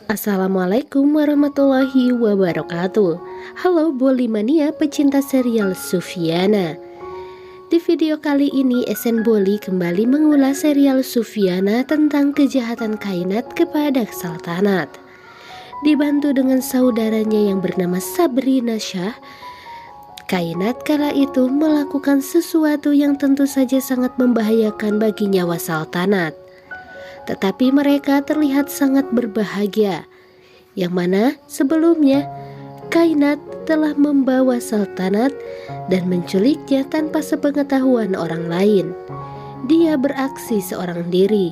Assalamualaikum warahmatullahi wabarakatuh. Halo Bolimania pecinta serial Sufiana. Di video kali ini Esen Boli kembali mengulas serial Sufiana tentang kejahatan Kainat kepada Sultanat. Dibantu dengan saudaranya yang bernama Sabrina Shah, Kainat kala itu melakukan sesuatu yang tentu saja sangat membahayakan bagi nyawa Sultanat. Tetapi mereka terlihat sangat berbahagia, yang mana sebelumnya Kainat telah membawa Sultanat dan menculiknya tanpa sepengetahuan orang lain. Dia beraksi seorang diri.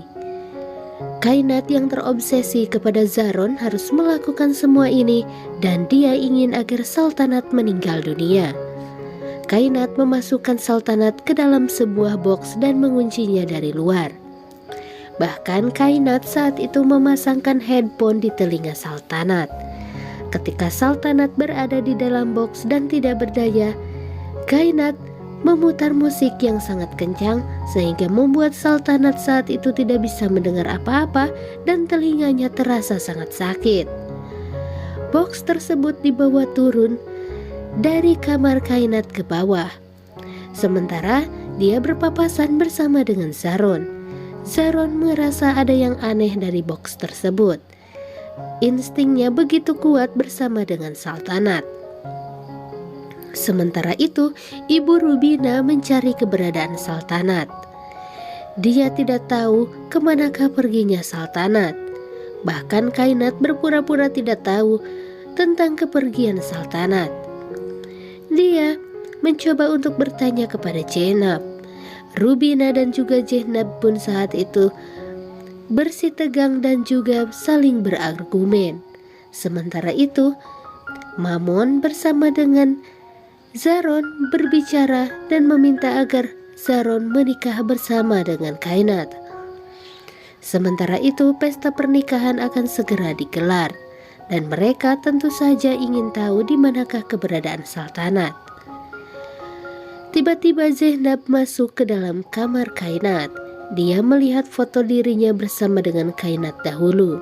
Kainat yang terobsesi kepada Zaron harus melakukan semua ini dan dia ingin agar Sultanat meninggal dunia. Kainat memasukkan Sultanat ke dalam sebuah box dan menguncinya dari luar. Bahkan Kainat saat itu memasangkan headphone di telinga Sultanat. Ketika Sultanat berada di dalam box dan tidak berdaya, Kainat memutar musik yang sangat kencang sehingga membuat Sultanat saat itu tidak bisa mendengar apa-apa dan telinganya terasa sangat sakit. Box tersebut dibawa turun dari kamar Kainat ke bawah. Sementara dia berpapasan bersama dengan Zaron. Zaron merasa ada yang aneh dari box tersebut. Instingnya begitu kuat bersama dengan Sultanat. Sementara itu, Ibu Rubina mencari keberadaan Sultanat. Dia tidak tahu kemanakah perginya Sultanat. Bahkan Kainat berpura-pura tidak tahu tentang kepergian Sultanat. Dia mencoba untuk bertanya kepada Zainab. Rubina dan juga Zainab pun saat itu bersitegang dan juga saling berargumen. Sementara itu, Mamun bersama dengan Zaron berbicara dan meminta agar Zaron menikah bersama dengan Kainat. Sementara itu, pesta pernikahan akan segera digelar dan mereka tentu saja ingin tahu di manakah keberadaan Sultanat. Tiba-tiba Zainab masuk ke dalam kamar Kainat. Dia melihat foto dirinya bersama dengan Kainat dahulu.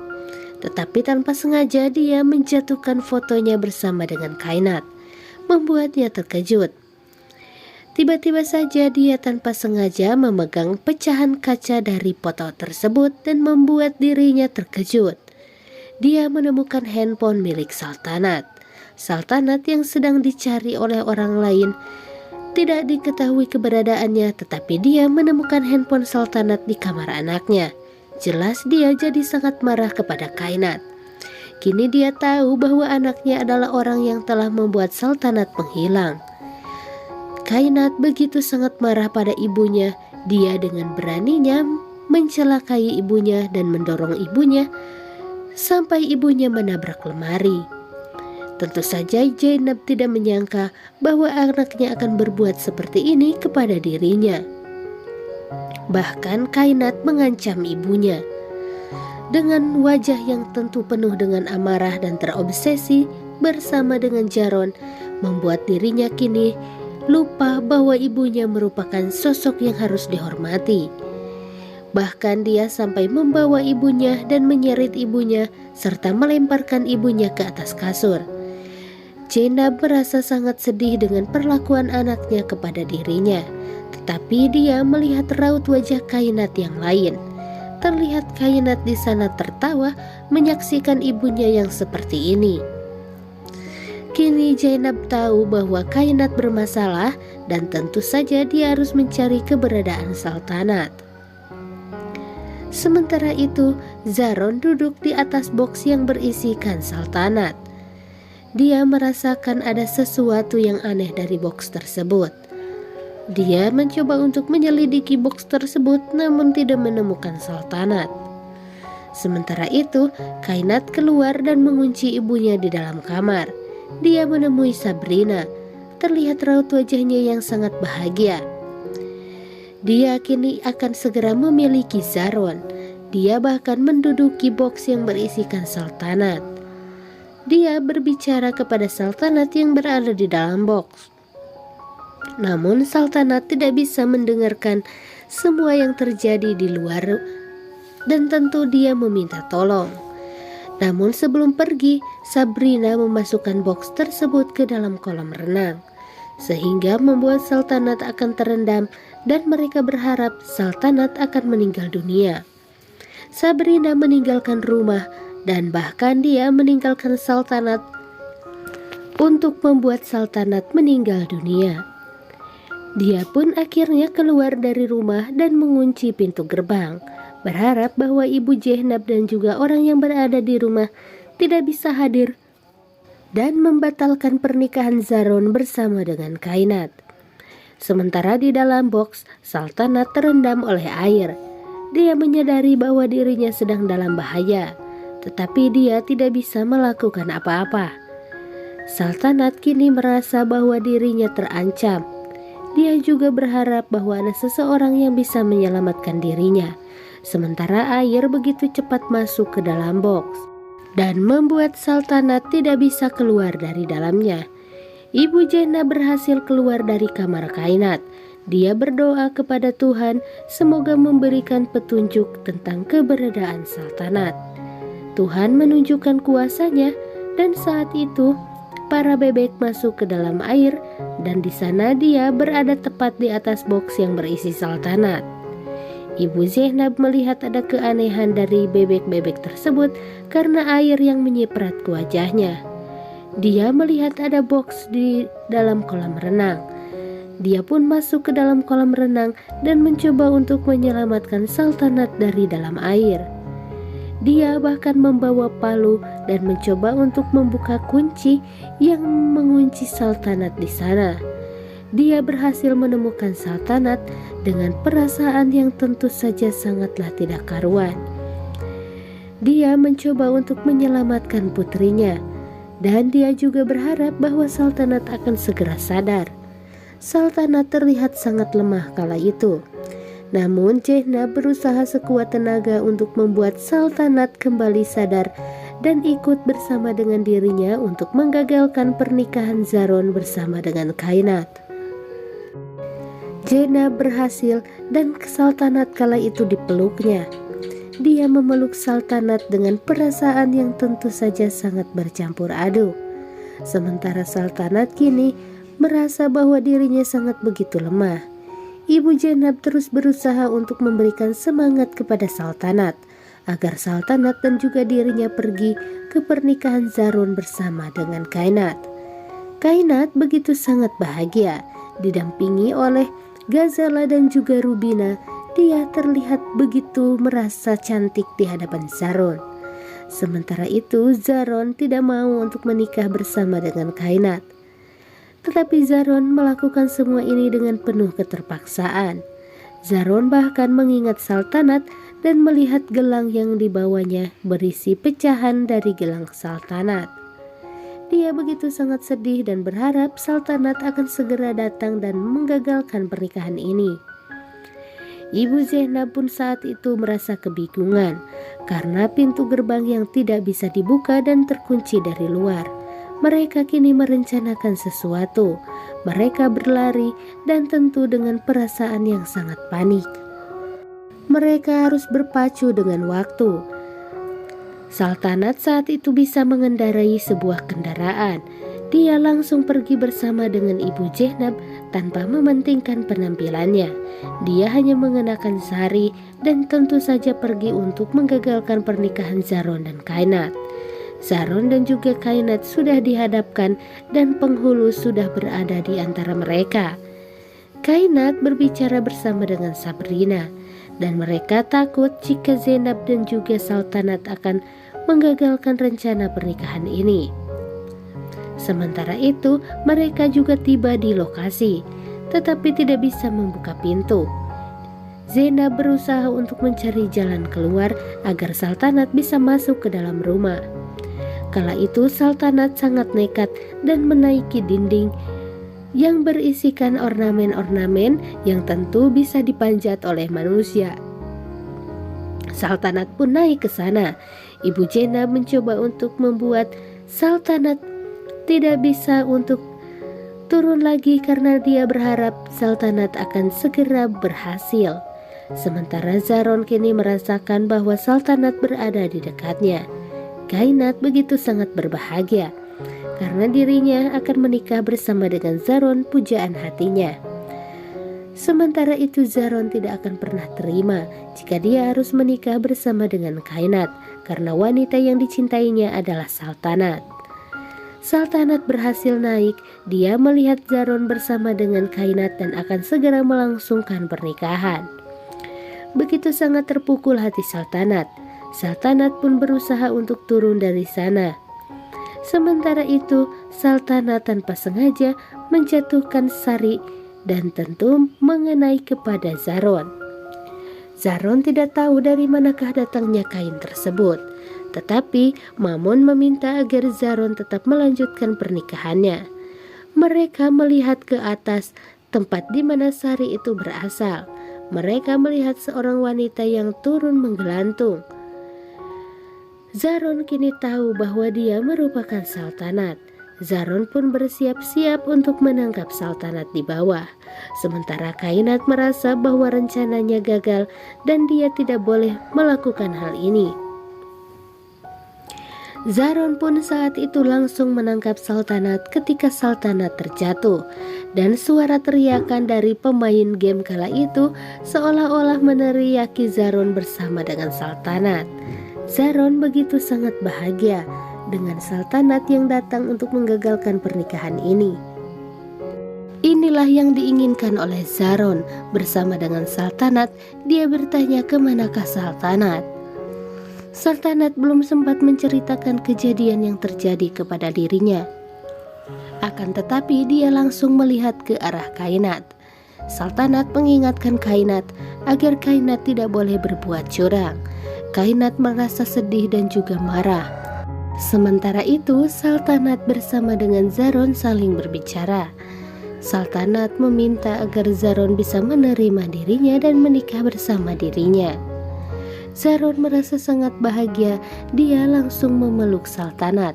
Tetapi tanpa sengaja dia menjatuhkan fotonya bersama dengan Kainat, membuatnya terkejut. Tiba-tiba saja dia tanpa sengaja memegang pecahan kaca dari foto tersebut dan membuat dirinya terkejut. Dia menemukan handphone milik Sultanat. Sultanat yang sedang dicari oleh orang lain. Tidak diketahui keberadaannya, tetapi dia menemukan handphone Sultanat di kamar anaknya. Jelas dia jadi sangat marah kepada Kainat. Kini dia tahu bahwa anaknya adalah orang yang telah membuat Sultanat menghilang. Kainat begitu sangat marah pada ibunya. Dia dengan beraninya mencelakai ibunya dan mendorong ibunya sampai ibunya menabrak lemari. Tentu saja Zainab tidak menyangka bahwa anaknya akan berbuat seperti ini kepada dirinya. Bahkan Kainat mengancam ibunya. Dengan wajah yang tentu penuh dengan amarah dan terobsesi bersama dengan Zaron, membuat dirinya kini lupa bahwa ibunya merupakan sosok yang harus dihormati. Bahkan dia sampai membawa ibunya dan menyeret ibunya serta melemparkan ibunya ke atas kasur. Zainab merasa sangat sedih dengan perlakuan anaknya kepada dirinya, tetapi dia melihat raut wajah Kainat yang lain. Terlihat Kainat di sana tertawa menyaksikan ibunya yang seperti ini. Kini Zainab tahu bahwa Kainat bermasalah dan tentu saja dia harus mencari keberadaan Sultanat. Sementara itu, Zaron duduk di atas box yang berisikan Sultanat. Dia merasakan ada sesuatu yang aneh dari box tersebut. Dia mencoba untuk menyelidiki box tersebut namun tidak menemukan Sultanat. Sementara itu, Kainat keluar dan mengunci ibunya di dalam kamar. Dia menemui Sabrina. Terlihat raut wajahnya yang sangat bahagia. Dia kini akan segera memiliki Zaron. Dia bahkan menduduki box yang berisikan Sultanat. Dia berbicara kepada Sultanat yang berada di dalam box. Namun Sultanat tidak bisa mendengarkan semua yang terjadi di luar dan tentu dia meminta tolong. Namun sebelum pergi, Sabrina memasukkan box tersebut ke dalam kolam renang, sehingga membuat Sultanat akan terendam dan mereka berharap Sultanat akan meninggal dunia. Sabrina meninggalkan rumah dan bahkan dia meninggalkan Sultanat untuk membuat Sultanat meninggal dunia. Dia pun akhirnya keluar dari rumah dan mengunci pintu gerbang, berharap bahwa Ibu Jehnab dan juga orang yang berada di rumah tidak bisa hadir dan membatalkan pernikahan Zaron bersama dengan Kainat. Sementara di dalam box, Sultanat terendam oleh air. Dia menyadari bahwa dirinya sedang dalam bahaya, tetapi dia tidak bisa melakukan apa-apa. Sultanat kini merasa bahwa dirinya terancam. Dia juga berharap bahwa ada seseorang yang bisa menyelamatkan dirinya. Sementara air begitu cepat masuk ke dalam box dan membuat Sultanat tidak bisa keluar dari dalamnya. Ibu Jehnab berhasil keluar dari kamar Kainat. Dia berdoa kepada Tuhan semoga memberikan petunjuk tentang keberadaan Sultanat. Tuhan menunjukkan kuasanya dan saat itu para bebek masuk ke dalam air dan di sana dia berada tepat di atas box yang berisi Sultanat. Ibu Jehnab melihat ada keanehan dari bebek-bebek tersebut karena air yang menyiprat ke wajahnya. Dia melihat ada box di dalam kolam renang. Dia pun masuk ke dalam kolam renang dan mencoba untuk menyelamatkan Sultanat dari dalam air. Dia bahkan membawa palu dan mencoba untuk membuka kunci yang mengunci Sultanat di sana. Dia berhasil menemukan Sultanat dengan perasaan yang tentu saja sangatlah tidak karuan. Dia mencoba untuk menyelamatkan putrinya dan dia juga berharap bahwa Sultanat akan segera sadar. Sultanat terlihat sangat lemah kala itu. Namun Jehnab berusaha sekuat tenaga untuk membuat Sultanat kembali sadar dan ikut bersama dengan dirinya untuk menggagalkan pernikahan Zaron bersama dengan Kainat. Jehnab berhasil dan Sultanat kala itu dipeluknya. Dia memeluk Sultanat dengan perasaan yang tentu saja sangat bercampur aduk. Sementara Sultanat kini merasa bahwa dirinya sangat begitu lemah. Ibu Jehnab terus berusaha untuk memberikan semangat kepada Sultanat agar Sultanat dan juga dirinya pergi ke pernikahan Zaron bersama dengan Kainat. Kainat begitu sangat bahagia didampingi oleh Ghazala dan juga Rubina. Dia terlihat begitu merasa cantik di hadapan Zaron. Sementara itu Zaron tidak mau untuk menikah bersama dengan Kainat. Tetapi Zaron melakukan semua ini dengan penuh keterpaksaan. Zaron bahkan mengingat Sultanat dan melihat gelang yang dibawanya berisi pecahan dari gelang Sultanat. Dia begitu sangat sedih dan berharap Sultanat akan segera datang dan menggagalkan pernikahan ini. Ibu Jehnab pun saat itu merasa kebingungan karena pintu gerbang yang tidak bisa dibuka dan terkunci dari luar. Mereka kini merencanakan sesuatu. Mereka berlari dan tentu dengan perasaan yang sangat panik. Mereka harus berpacu dengan waktu. Sultanat saat itu bisa mengendarai sebuah kendaraan. Dia langsung pergi bersama dengan Ibu Jehnab tanpa mementingkan penampilannya. Dia hanya mengenakan sari dan tentu saja pergi untuk menggagalkan pernikahan Zaron dan Kainat. Zaron dan juga Kainat sudah dihadapkan dan penghulu sudah berada di antara mereka. Kainat berbicara bersama dengan Sabrina dan mereka takut jika Zainab dan juga Sultanat akan menggagalkan rencana pernikahan ini. Sementara itu mereka juga tiba di lokasi tetapi tidak bisa membuka pintu. Zainab berusaha untuk mencari jalan keluar agar Sultanat bisa masuk ke dalam rumah. Kala itu Sultanat sangat nekat dan menaiki dinding yang berisikan ornamen-ornamen yang tentu bisa dipanjat oleh manusia. Sultanat pun naik ke sana. Ibu Jehnab mencoba untuk membuat Sultanat tidak bisa untuk turun lagi karena dia berharap Sultanat akan segera berhasil. Sementara Zaron kini merasakan bahwa Sultanat berada di dekatnya. Kainat begitu sangat berbahagia karena dirinya akan menikah bersama dengan Zaron, pujaan hatinya. Sementara itu Zaron tidak akan pernah terima jika dia harus menikah bersama dengan Kainat karena wanita yang dicintainya adalah Saltanat. Saltanat berhasil naik, dia melihat Zaron bersama dengan Kainat dan akan segera melangsungkan pernikahan. Begitu sangat terpukul hati Saltanat. Saltanat pun berusaha untuk turun dari sana. Sementara itu, Saltanat tanpa sengaja menjatuhkan sari dan tentu mengenai kepada Zaron. Zaron tidak tahu dari manakah datangnya kain tersebut, tetapi Mamun meminta agar Zaron tetap melanjutkan pernikahannya. Mereka melihat ke atas tempat di mana sari itu berasal. Mereka melihat seorang wanita yang turun menggelantung. Zaron kini tahu bahwa dia merupakan Saltanat. Zaron pun bersiap-siap untuk menangkap Saltanat di bawah. Sementara Kainat merasa bahwa rencananya gagal dan dia tidak boleh melakukan hal ini. Zaron pun saat itu langsung menangkap Saltanat ketika Saltanat terjatuh. Dan suara teriakan dari pemain game kala itu seolah-olah meneriaki Zaron bersama dengan Saltanat. Zaron begitu sangat bahagia dengan Saltanat yang datang untuk menggagalkan pernikahan ini. Inilah yang diinginkan oleh Zaron. Bersama dengan Saltanat, dia bertanya kemanakah Saltanat. Saltanat belum sempat menceritakan kejadian yang terjadi kepada dirinya. Akan tetapi dia langsung melihat ke arah Kainat. Saltanat mengingatkan Kainat agar Kainat tidak boleh berbuat curang. Kainat merasa sedih dan juga marah. Sementara itu, Saltanat bersama dengan Zaron saling berbicara. Saltanat meminta agar Zaron bisa menerima dirinya dan menikah bersama dirinya. Zaron merasa sangat bahagia, dia langsung memeluk Saltanat.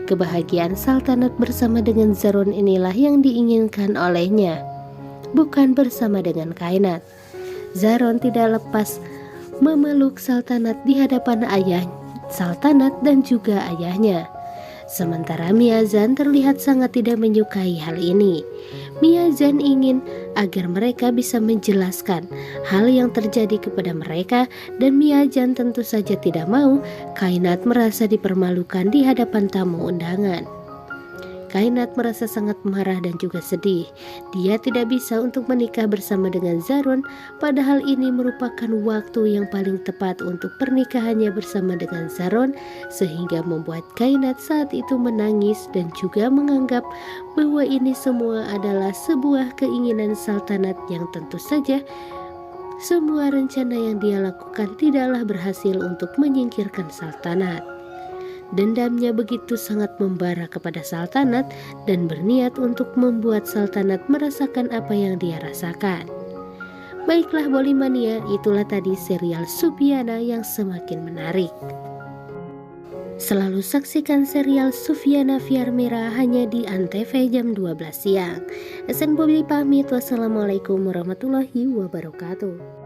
Kebahagiaan Saltanat bersama dengan Zaron inilah yang diinginkan olehnya, bukan bersama dengan Kainat. Zaron tidak lepas memeluk Saltanat di hadapan ayah Saltanat dan juga ayahnya. Sementara Miazan terlihat sangat tidak menyukai hal ini. Miazan ingin agar mereka bisa menjelaskan hal yang terjadi kepada mereka, dan Miazan tentu saja tidak mau Kainat merasa dipermalukan di hadapan tamu undangan. Kainat merasa sangat marah dan juga sedih. Dia tidak bisa untuk menikah bersama dengan Zaron, padahal ini merupakan waktu yang paling tepat untuk pernikahannya bersama dengan Zaron, sehingga membuat Kainat saat itu menangis dan juga menganggap bahwa ini semua adalah sebuah keinginan Saltanat yang tentu saja semua rencana yang dia lakukan tidaklah berhasil untuk menyingkirkan Saltanat. Dendamnya begitu sangat membara kepada Saltanat dan berniat untuk membuat Saltanat merasakan apa yang dia rasakan. Baiklah Bolimania, itulah tadi serial Sufyana yang semakin menarik. Selalu saksikan serial Sufyana Viermira hanya di Antv jam 12 siang. SN Bobby pamit, wassalamualaikum warahmatullahi wabarakatuh.